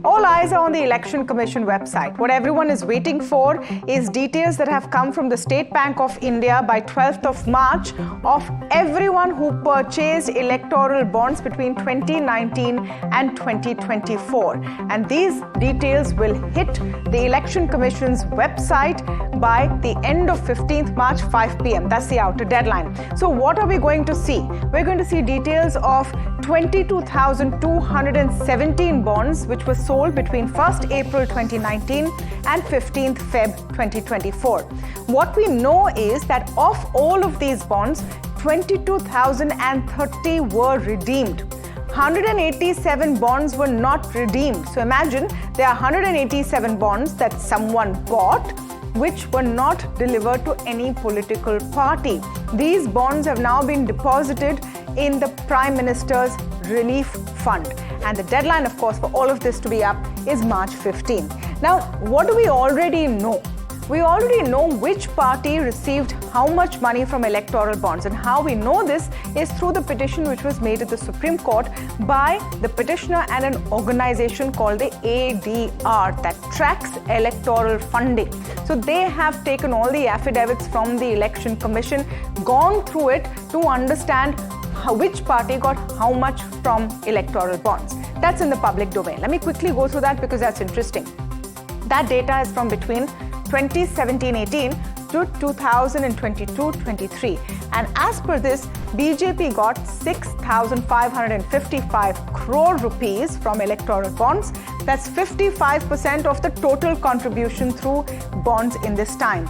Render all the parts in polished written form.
All eyes are on the Election Commission website. What everyone is waiting for is details that have come from the State Bank of India by 12th of March of everyone who purchased electoral bonds between 2019 and 2024. And these details will hit the Election Commission's website by the end of 15th March, 5 p.m. That's the outer deadline. So what are we going to see? We're going to see details of 22,217 bonds which were sold between 1st April 2019 and 15th Feb 2024. What we know is that of all of these bonds, 22,030 were redeemed. 187 bonds were not redeemed. So imagine there are 187 bonds that someone bought which were not delivered to any political party. These bonds have now been deposited in the Prime Minister's Relief Fund. And the deadline, of course, for all of this to be up is March 15. Now, what do we already know? We already know which party received how much money from electoral bonds, and how we know this is through the petition which was made at the Supreme Court by the petitioner and an organization called the ADR that tracks electoral funding. So they have taken all the affidavits from the Election Commission, gone through it to understand which party got how much from electoral bonds. That's in the public domain. Let me quickly go through that because that's interesting. That data is from between 2017-18 to 2022-23. And as per this, BJP got 6,555 crore rupees from electoral bonds. That's 55% of the total contribution through bonds in this time.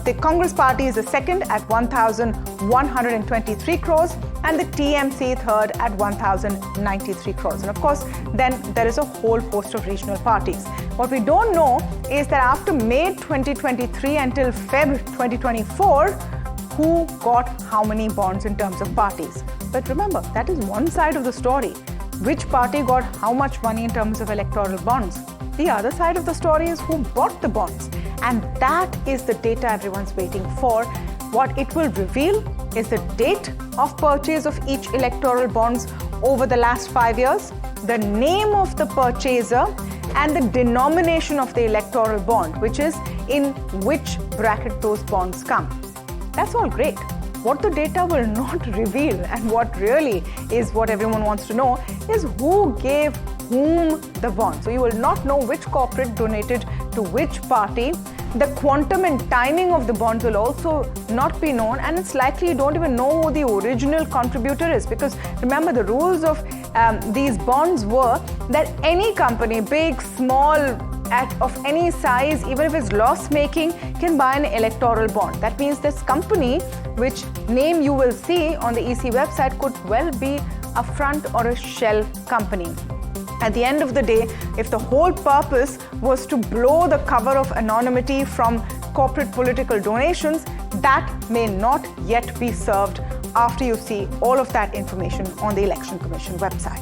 The Congress party is the second at 1,123 crores and the TMC third at 1,093 crores. And of course, then there is a whole host of regional parties. What we don't know is that after May 2023 until Feb 2024, who got how many bonds in terms of parties. But remember, that is one side of the story. Which party got how much money in terms of electoral bonds? The other side of the story is who bought the bonds. And that is the data everyone's waiting for. What it will reveal is the date of purchase of each electoral bonds over the last 5 years, the name of the purchaser, and the denomination of the electoral bond, which is in which bracket those bonds come. That's all great. What the data will not reveal, and what really is what everyone wants to know, is who gave whom the bond. So you will not know which corporate donated to which party. The quantum and timing of the bonds will also not be known, and it's likely you don't even know who the original contributor is, because remember, the rules of these bonds were that any company, big, small, of any size, even if it's loss-making, can buy an electoral bond. That means this company, which name you will see on the EC website, could well be a front or a shell company. At the end of the day, if the whole purpose was to blow the cover of anonymity from corporate political donations, that may not yet be served after you see all of that information on the Election Commission website.